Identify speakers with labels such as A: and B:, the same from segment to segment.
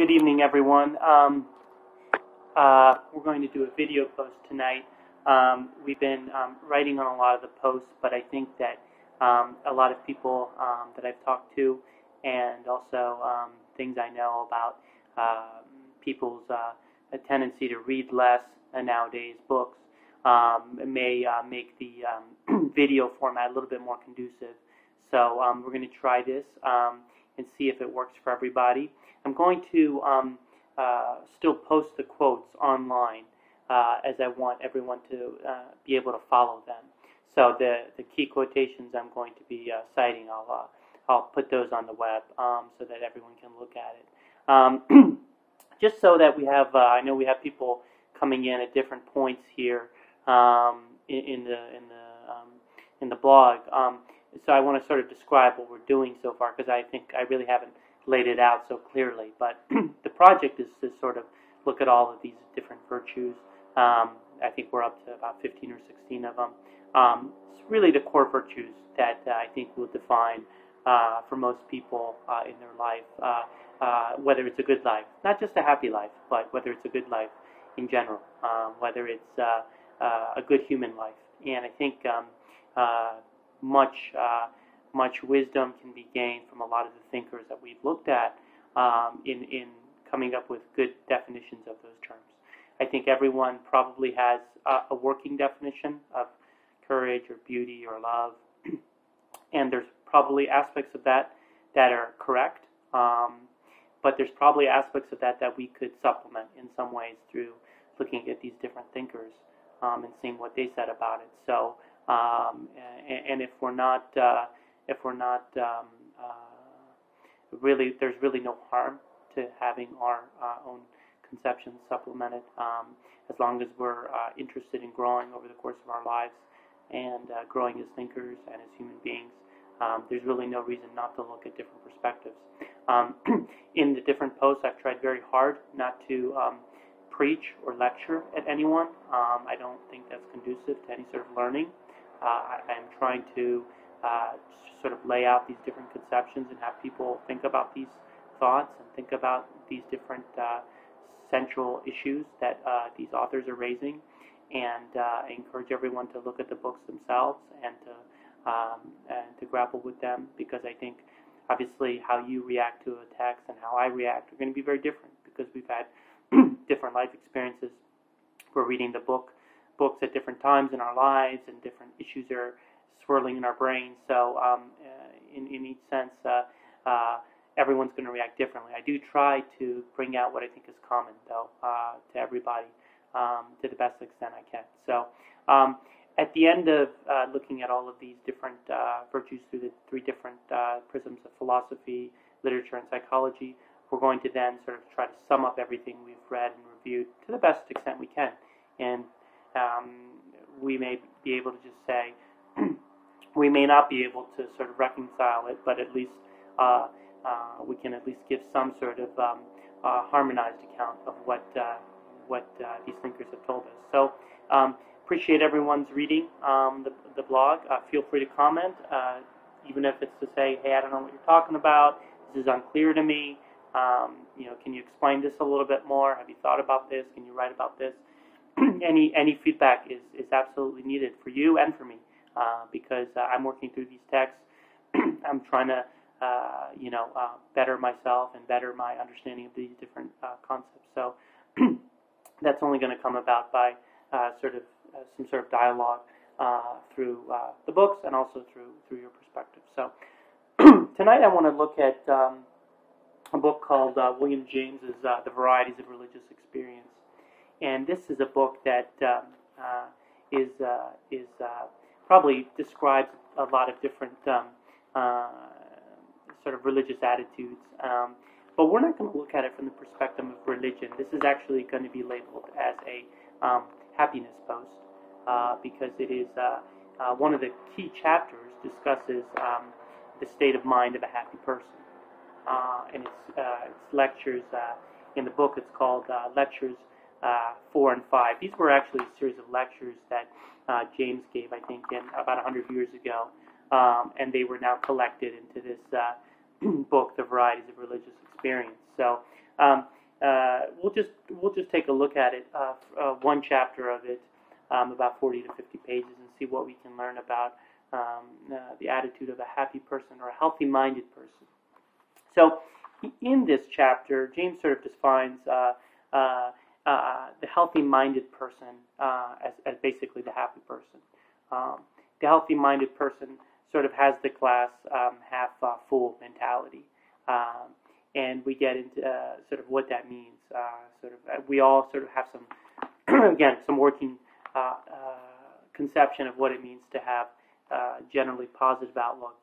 A: Good evening, everyone. We're going to do a video post tonight. We've been writing on a lot of the posts, but I think that a lot of people that I've talked to, and also things I know about people's tendency to read less nowadays, books, may make the video format a little bit more conducive. So we're going to try this and see if it works for everybody. I'm going to still post the quotes online as I want everyone to be able to follow them. So the key quotations I'm going to be citing, I'll put those on the web so that everyone can look at it. Just so that we have, I know we have people coming in at different points here in the blog. So I want to sort of describe what we're doing so far, because I think I really haven't laid it out so clearly. But the project is to sort of look at all of these different virtues. I think we're up to about 15 or 16 of them. It's really the core virtues that I think will define for most people in their life, whether it's a good life, not just a happy life, but whether it's a good life in general, whether it's a good human life. And I think much wisdom can be gained from a lot of the thinkers that we've looked at in coming up with good definitions of those terms. I think everyone probably has a working definition of courage or beauty or love, and there's probably aspects of that that are correct, but there's probably aspects of that that we could supplement in some ways through looking at these different thinkers and seeing what they said about it. So, and if we're not really, there's really no harm to having our own conceptions supplemented, as long as we're interested in growing over the course of our lives and growing as thinkers and as human beings. There's really no reason not to look at different perspectives. In the different posts, I've tried very hard not to preach or lecture at anyone. I don't think that's conducive to any sort of learning. I'm trying to sort of lay out these different conceptions and have people think about these thoughts and think about these different central issues that these authors are raising, and I encourage everyone to look at the books themselves and to grapple with them, because I think obviously how you react to a text and how I react are going to be very different, because we've had different life experiences. We're reading the books at different times in our lives, and different issues are swirling in our brains. So in each sense, everyone's going to react differently. I do try to bring out what I think is common, though, to everybody to the best extent I can. So at the end of looking at all of these different virtues through the three different prisms of philosophy, literature, and psychology, we're going to then sort of try to sum up everything we've read and reviewed to the best extent we can. And we may be able to just say, we may not be able to sort of reconcile it, but at least we can at least give some sort of harmonized account of what these thinkers have told us. So appreciate everyone's reading the blog. Feel free to comment, even if it's to say, hey, I don't know what you're talking about. This is unclear to me. Can you explain this a little bit more? Have you thought about this? Can you write about this? Any feedback is absolutely needed for you and for me, because I'm working through these texts. I'm trying to better myself and better my understanding of these different concepts. So that's only going to come about by some sort of dialogue through the books and also through your perspective. So tonight I want to look at a book called William James's The Varieties of Religious Experience. And this is a book that is probably describes a lot of different sort of religious attitudes. But we're not going to look at it from the perspective of religion. This is actually going to be labeled as a happiness post, because it is one of the key chapters discusses the state of mind of a happy person. And it's lectures in the book. It's called Lectures 4 and 5. These were actually a series of lectures that James gave, I think, in about 100 years ago, and they were now collected into this book, The Varieties of Religious Experience. So we'll just take a look at it, one chapter of it, about 40 to 50 pages, and see what we can learn about the attitude of a happy person or a healthy-minded person. So, in this chapter, James sort of defines the healthy-minded person as basically the happy person. The healthy-minded person sort of has the glass half full mentality, and we get into sort of what that means. We all sort of have some, again, some working conception of what it means to have generally positive outlook.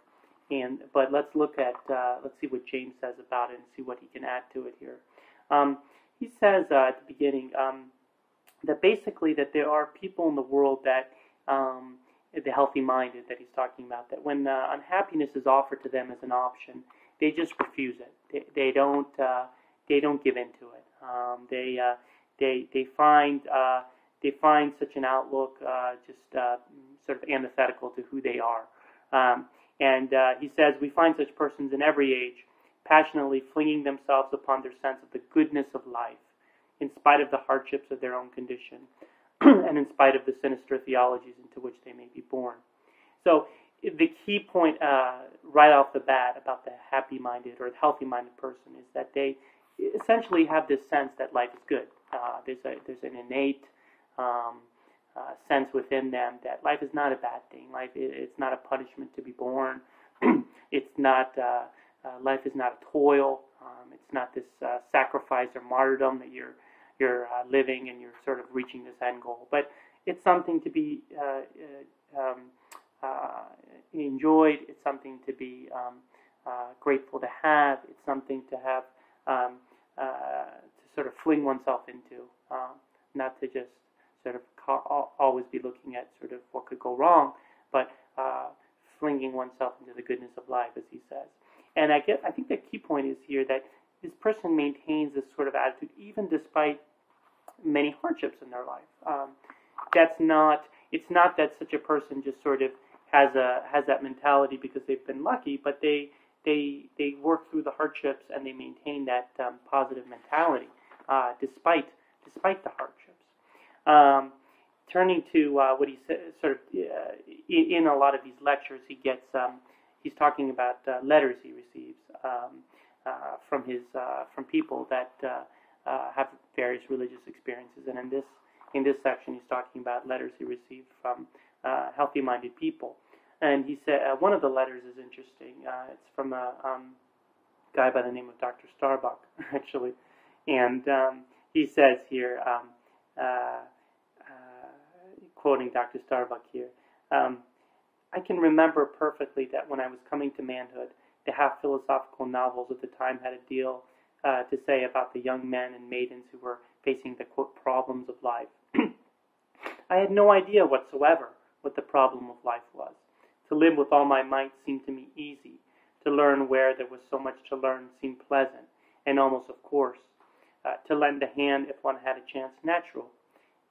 A: But let's look at let's see what James says about it and see what he can add to it here. He says at the beginning that basically that there are people in the world that the healthy-minded that he's talking about, that when unhappiness is offered to them as an option, they just refuse it. They don't give into it. They find such an outlook just sort of antithetical to who they are. And he says, we find such persons in every age, passionately flinging themselves upon their sense of the goodness of life, in spite of the hardships of their own condition, and in spite of the sinister theologies into which they may be born. So the key point right off the bat about the happy-minded or the healthy-minded person is that they essentially have this sense that life is good. There's an innate sense within them that life is not a bad thing. It's not a punishment to be born. It's not life is not a toil. It's not this sacrifice or martyrdom that you're living and you're sort of reaching this end goal. But it's something to be enjoyed. It's something to be grateful to have. It's something to have to sort of fling oneself into, not to just sort of always be looking at sort of what could go wrong, but flinging oneself into the goodness of life, as he says. And I think the key point is here that this person maintains this sort of attitude even despite many hardships in their life. It's not that such a person just sort of has that mentality because they've been lucky, but they work through the hardships and they maintain that positive mentality despite the hardships. Turning to what he says, sort of in a lot of these lectures, he's talking about letters he receives from people that have various religious experiences, and in this section he's talking about letters he received from healthy-minded people. And he said one of the letters is interesting. It's from a guy by the name of Dr. Starbuck, actually, and he says here. Quoting Dr. Starbuck here, I can remember perfectly that when I was coming to manhood, the half-philosophical novels of the time had a deal to say about the young men and maidens who were facing the, quote, problems of life. I had no idea whatsoever what the problem of life was. To live with all my might seemed to me easy. To learn where there was so much to learn seemed pleasant, and almost of course. To lend a hand if one had a chance, natural.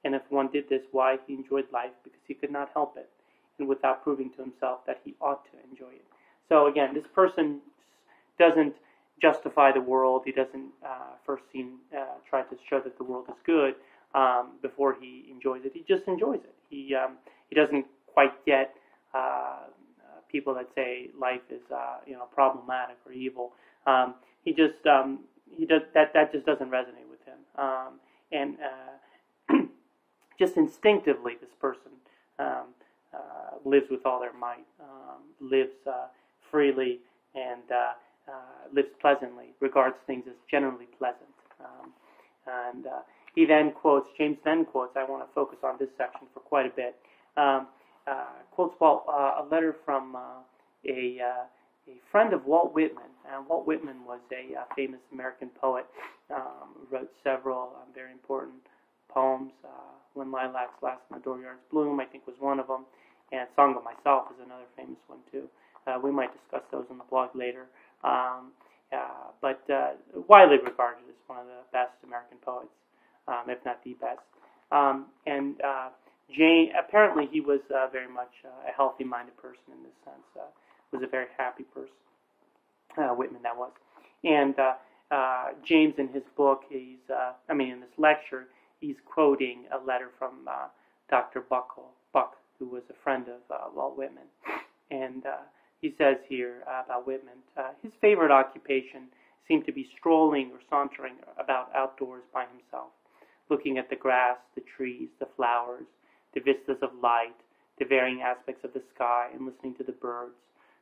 A: And if one did this, why, he enjoyed life because he could not help it, and without proving to himself that he ought to enjoy it. So again, this person doesn't justify the world. He doesn't first try to show that the world is good before he enjoys it. He just enjoys it. He doesn't quite get people that say life is problematic or evil. He just that just doesn't resonate with him. Just instinctively, this person lives with all their might, lives freely, and lives pleasantly, regards things as generally pleasant. He then quotes, James then quotes, I want to focus on this section for quite a bit, quotes a letter from a friend of Walt Whitman. Walt Whitman was a famous American poet, wrote several very important poems. When Lilacs Last and the Dooryards Bloom, I think, was one of them, and Song of Myself is another famous one too. We might discuss those on the blog later. But widely regarded as one of the best American poets, if not the best. Jane, apparently he was very much a healthy-minded person in this sense. Was a very happy person, Whitman that was. And James, in his book, in this lecture, he's quoting a letter from Dr. Buck, who was a friend of Walt Whitman. And he says here about Whitman, his favorite occupation seemed to be strolling or sauntering about outdoors by himself, looking at the grass, the trees, the flowers, the vistas of light, the varying aspects of the sky, and listening to the birds,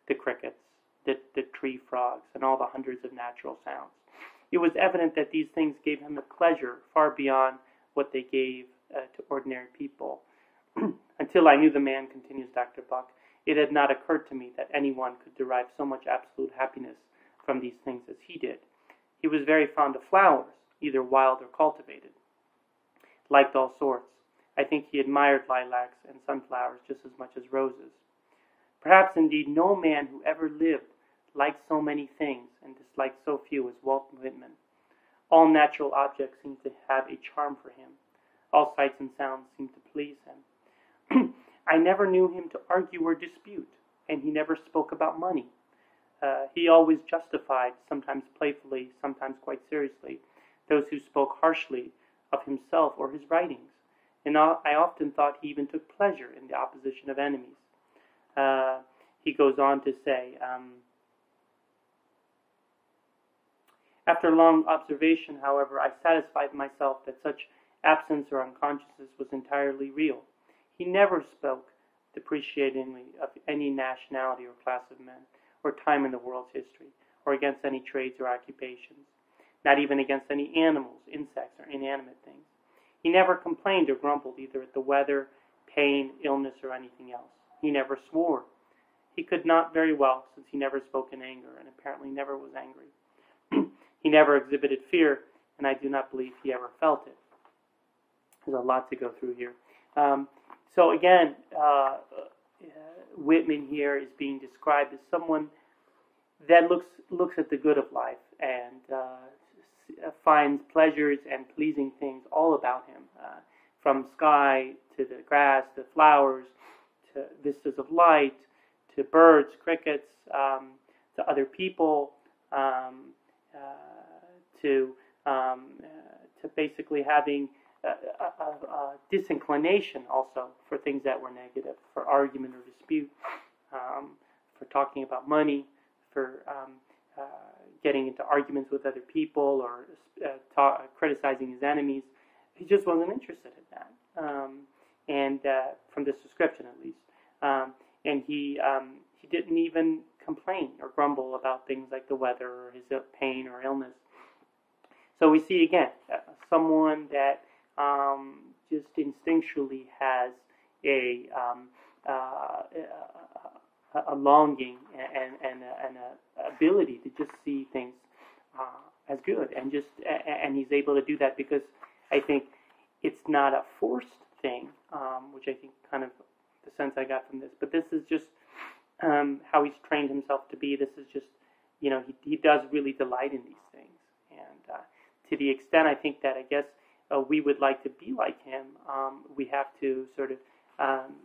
A: the crickets, the tree frogs, and all the hundreds of natural sounds. It was evident that these things gave him a pleasure far beyond what they gave to ordinary people. Until I knew the man, continues Dr. Buck, it had not occurred to me that anyone could derive so much absolute happiness from these things as he did. He was very fond of flowers, either wild or cultivated. Liked all sorts. I think he admired lilacs and sunflowers just as much as roses. Perhaps, indeed, no man who ever lived liked so many things and disliked so few as Walt Whitman. All natural objects seemed to have a charm for him. All sights and sounds seemed to please him. I never knew him to argue or dispute, and he never spoke about money. He always justified, sometimes playfully, sometimes quite seriously, those who spoke harshly of himself or his writings. And I often thought he even took pleasure in the opposition of enemies. He goes on to say, after long observation, however, I satisfied myself that such absence or unconsciousness was entirely real. He never spoke depreciatingly of any nationality or class of men, or time in the world's history, or against any trades or occupations, not even against any animals, insects, or inanimate things. He never complained or grumbled either at the weather, pain, illness, or anything else. He never swore. He could not very well, since he never spoke in anger, and apparently never was angry. He never exhibited fear, and I do not believe he ever felt it. There's a lot to go through here. So again, Whitman here is being described as someone that looks at the good of life and finds pleasures and pleasing things all about him, from sky to the grass, to flowers, to vistas of light, to birds, crickets, to other people, to basically having a disinclination also for things that were negative, for argument or dispute, for talking about money, for getting into arguments with other people, or criticizing his enemies. He just wasn't interested in that, and from this description at least. And he didn't even complain or grumble about things like the weather or his pain or illness. So we see again someone that just instinctually has a longing and an ability to just see things as good, and he's able to do that because I think it's not a forced thing, which I think kind of the sense I got from this. But this is just how he's trained himself to be. This is just, he does really delight in these things, and to the extent I think that I guess we would like to be like him, we have to sort of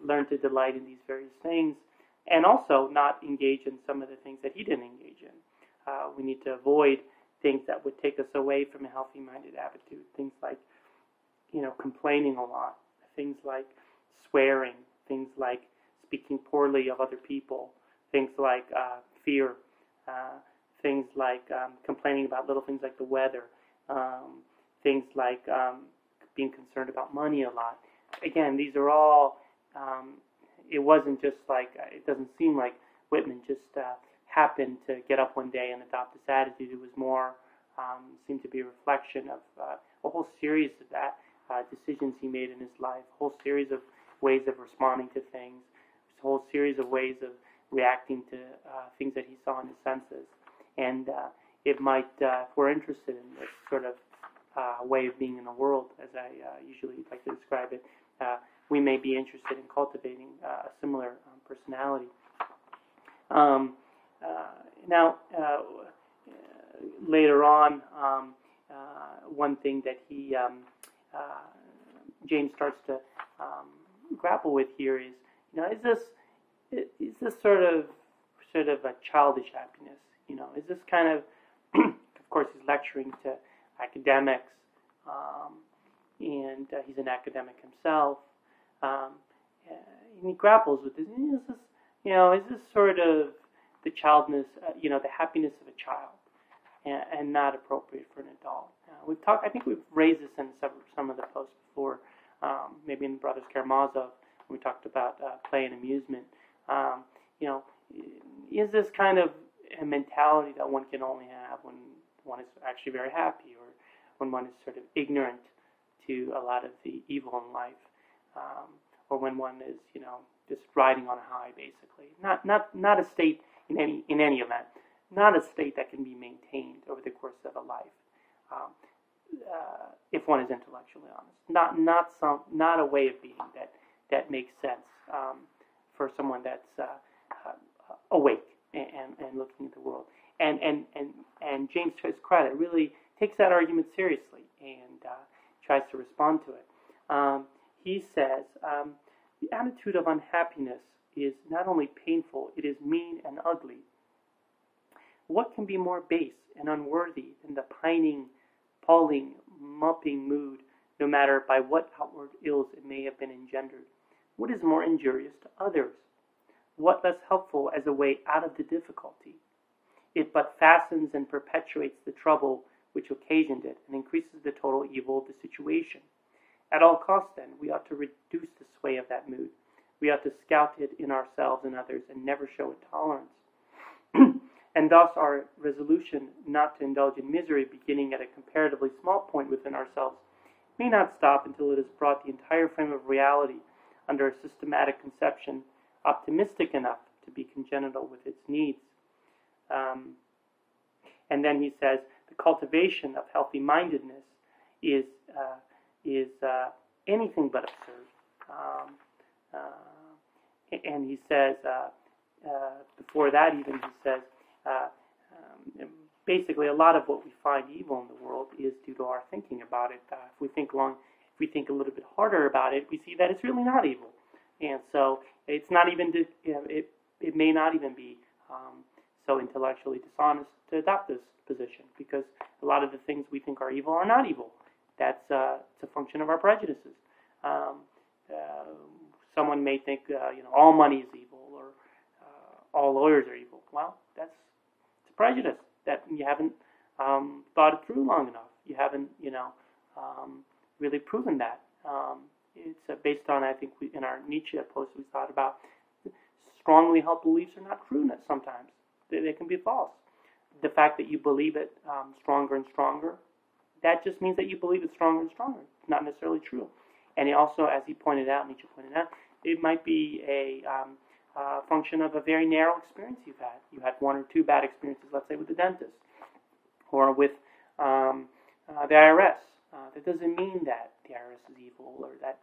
A: learn to delight in these various things, and also not engage in some of the things that he didn't engage in. We need to avoid things that would take us away from a healthy-minded attitude. Things like, complaining a lot. Things like swearing. Things like speaking poorly of other people. Things like fear. Things like complaining about little things like the weather. Things like being concerned about money a lot. Again, these are all, it wasn't just like, it doesn't seem like Whitman just happened to get up one day and adopt this attitude. It was more, seemed to be a reflection of a whole series of decisions he made in his life, a whole series of ways of responding to things, a whole series of ways of reacting to things that he saw in his senses. And it might, if we're interested in this sort of way of being in the world, as I usually like to describe it, we may be interested in cultivating a similar personality. Now, later on, one thing that James starts to grapple with here is, is this sort of a childish happiness? Is this kind of course, he's lecturing to academics, and he's an academic himself. And he grapples with this. Is this sort of the childness, the happiness of a child, and not appropriate for an adult? I think we've raised this in some of the posts before, maybe in Brothers Karamazov, when we talked about play and amusement. Is this kind of a mentality that one can only have when one is actually very happy, or when one is sort of ignorant to a lot of the evil in life, or when one is, just riding on a high, basically. Not a state in any event, not a state that can be maintained over the course of a life, if one is intellectually honest. Not a way of being that makes sense for someone that's awake and looking at the world. And James, to his credit, really takes that argument seriously and tries to respond to it. He says, the attitude of unhappiness is not only painful, it is mean and ugly. What can be more base and unworthy than the pining, palling, moping mood, no matter by what outward ills it may have been engendered? What is more injurious to others? What less helpful as a way out of the difficulty? It but fastens and perpetuates the trouble which occasioned it, and increases the total evil of the situation. At all costs, then, we ought to reduce the sway of that mood. We ought to scout it in ourselves and others, and never show it tolerance. And thus our resolution not to indulge in misery, beginning at a comparatively small point within ourselves, may not stop until it has brought the entire frame of reality under a systematic conception, optimistic enough to be congenital with its needs. And then he says, the cultivation of healthy-mindedness is anything but absurd. And he says, before that even, he says, basically a lot of what we find evil in the world is due to our thinking about it. If we think a little bit harder about it, we see that it's really not evil. And so it's not even, it may not even be so intellectually dishonest to adopt this position, because a lot of the things we think are evil are not evil. That's it's a function of our prejudices. Someone may think, all money is evil, or all lawyers are evil. Well, it's a prejudice that you haven't thought it through long enough. You haven't, really proven that. It's based on, I think, in our Nietzsche post, we thought about strongly held beliefs are not true sometimes. They can be false. The fact that you believe it stronger and stronger, that just means that you believe it stronger and stronger. It's not necessarily true. And he also, as he pointed out, Nietzsche pointed out, it might be a function of a very narrow experience you've had. You had one or two bad experiences, let's say with the dentist, or with the IRS. That doesn't mean that the IRS is evil, or that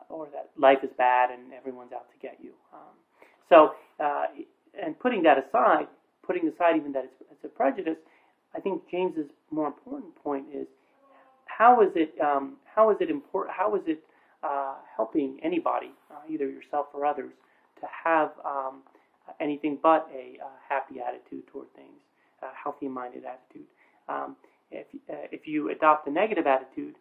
A: or that life is bad and everyone's out to get you. And putting aside even that it's a prejudice, I think James's more important point is how is it helping anybody, either yourself or others, to have anything but a happy attitude toward things, a healthy-minded attitude. If you adopt a negative attitude,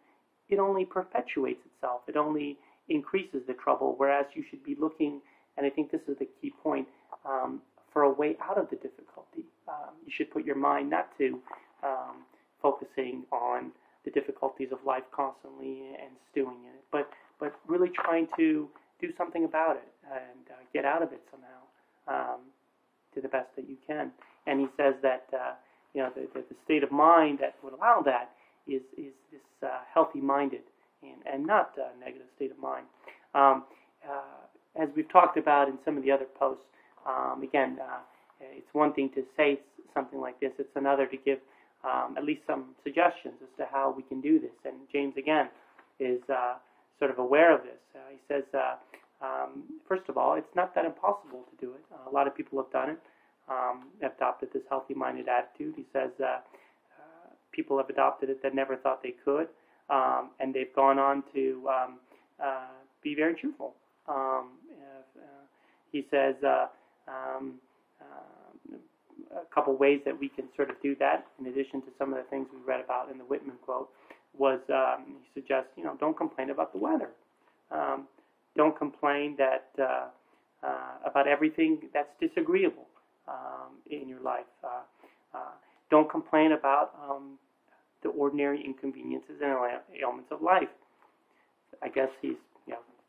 A: it only perpetuates itself. It only increases the trouble, whereas you should be looking, and I think this is the key point, for a way out of the difficulty. You should put your mind not to focusing on the difficulties of life constantly and stewing in it, but really trying to do something about it and get out of it somehow to the best that you can. And he says that the state of mind that would allow that is this healthy-minded and not a negative state of mind. As we've talked about in some of the other posts, it's one thing to say something like this. It's another to give at least some suggestions as to how we can do this. And James, again, is sort of aware of this. He says, first of all, it's not that impossible to do it. A lot of people have done it, adopted this healthy-minded attitude. He says people have adopted it that never thought they could, and they've gone on to be very cheerful. He says a couple ways that we can sort of do that, in addition to some of the things we read about in the Whitman quote, was he suggests, don't complain about the weather. Don't complain that about everything that's disagreeable in your life. Don't complain about the ordinary inconveniences and ailments of life. I guess he's,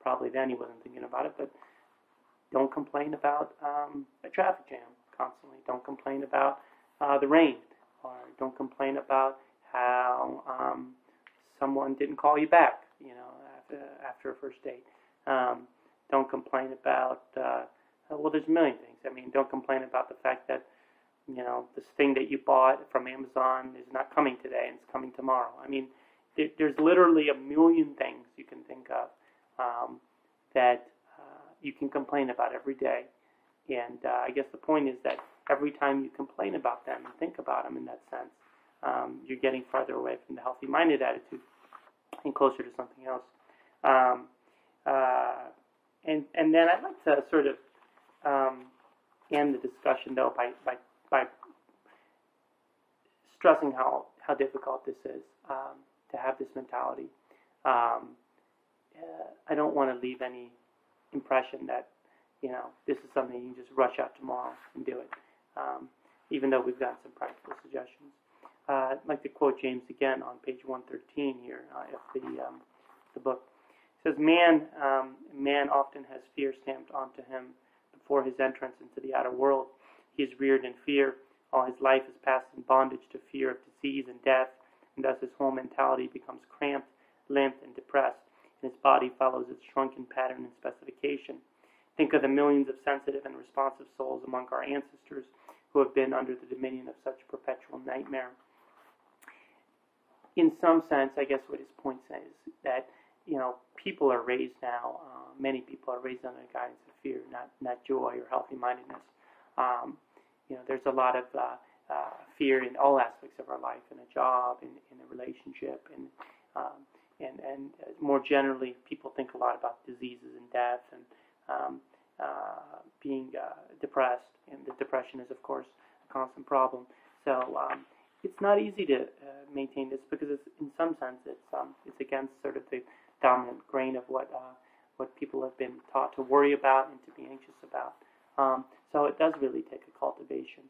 A: probably then he wasn't thinking about it, but don't complain about a traffic jam constantly. Don't complain about the rain, or don't complain about how someone didn't call you back, after a first date. Don't complain about, well, there's a million things. I mean, don't complain about the fact that, this thing that you bought from Amazon is not coming today and it's coming tomorrow. I mean, there's literally a million things you can think of that you can complain about every day. And I guess the point is that every time you complain about them and think about them in that sense, you're getting farther away from the healthy-minded attitude and closer to something else. And then I'd like to sort of end the discussion, though, by stressing how difficult this is to have this mentality. I don't want to leave any impression that, this is something you can just rush out tomorrow and do it, even though we've got some practical suggestions. I'd like to quote James again on page 113 here of the book. It says, man often has fear stamped onto him before his entrance into the outer world. He is reared in fear. All his life is passed in bondage to fear of disease and death, and thus his whole mentality becomes cramped, limp, and depressed, and his body follows its shrunken pattern and specification. Think of the millions of sensitive and responsive souls among our ancestors who have been under the dominion of such perpetual nightmare. In some sense, I guess what his point is that, people are raised now, many people are raised under the guidance of fear, not joy or healthy-mindedness. There's a lot of fear in all aspects of our life, in a job, in a relationship, and more generally, people think a lot about diseases and death and being depressed, and the depression is, of course, a constant problem. So it's not easy to maintain this because, in some sense, it's against sort of the dominant grain of what people have been taught to worry about and to be anxious about. So it does really take a cultivation.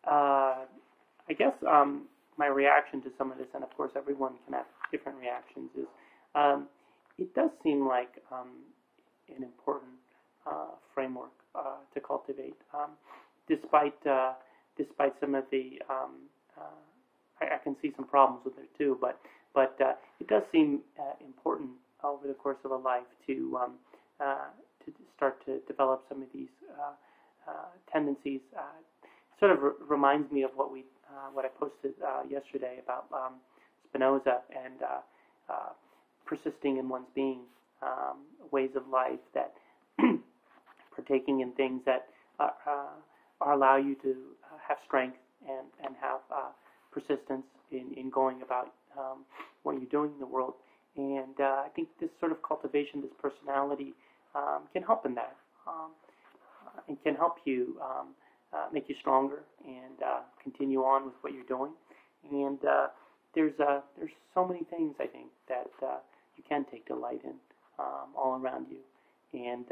A: I guess my reaction to some of this, and of course everyone can have different reactions, is it does seem like an important framework to cultivate, despite some of the I can see some problems with it too, but it does seem important over the course of a life to start to develop some of these tendencies. Sort of reminds me of what I posted yesterday about Spinoza and persisting in one's being, ways of life that partaking in things that allow you to have strength and have persistence in going about what you're doing in the world. And I think this sort of cultivation, this personality, can help in that, and can help you make you stronger and continue on with what you're doing. And there's so many things, I think, that you can take delight in all around you. And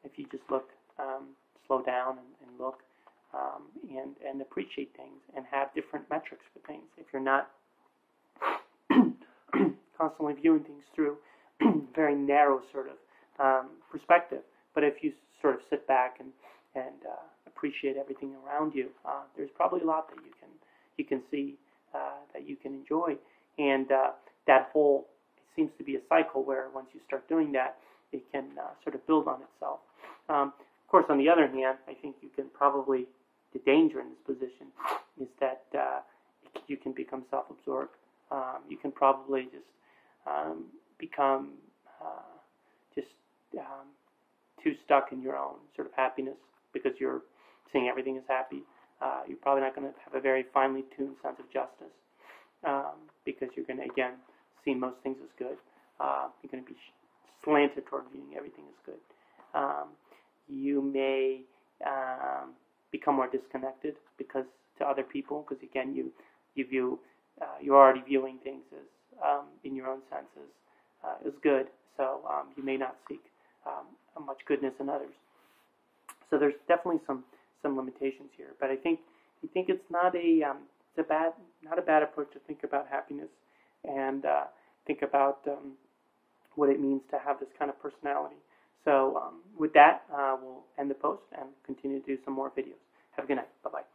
A: if you just look, slow down and look, and appreciate things and have different metrics for things. If you're not constantly viewing things through very narrow sort of perspective, but if you sort of sit back and appreciate everything around you, there's probably a lot that you can see, that you can enjoy, and that whole, it seems to be a cycle where once you start doing that, it can sort of build on itself. Of course, on the other hand, I think you can probably, the danger in this position is that you can become self-absorbed. You can probably just become too stuck in your own sort of happiness because you're seeing everything as happy. You're probably not going to have a very finely tuned sense of justice because you're going to, again, see most things as good. You're going to be slanted toward viewing everything as good. You may become more disconnected because to other people, because again you're already viewing things as in your own senses as good, so you may not seek much goodness in others. So there's definitely some limitations here, but I think it's not a bad approach to think about happiness and think about what it means to have this kind of personality. So with that, we'll end the post and continue to do some more videos. Have a good night. Bye-bye.